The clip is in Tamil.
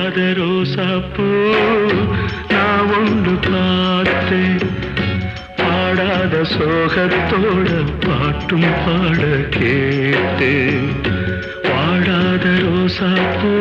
வாடாத ரோசாப்பூ நான் ஒன்று பார்த்தேன் பாடாத சோகத்தோட பாட்டும் பாட கேட்டேன் வாடாத ரோசாப்பூ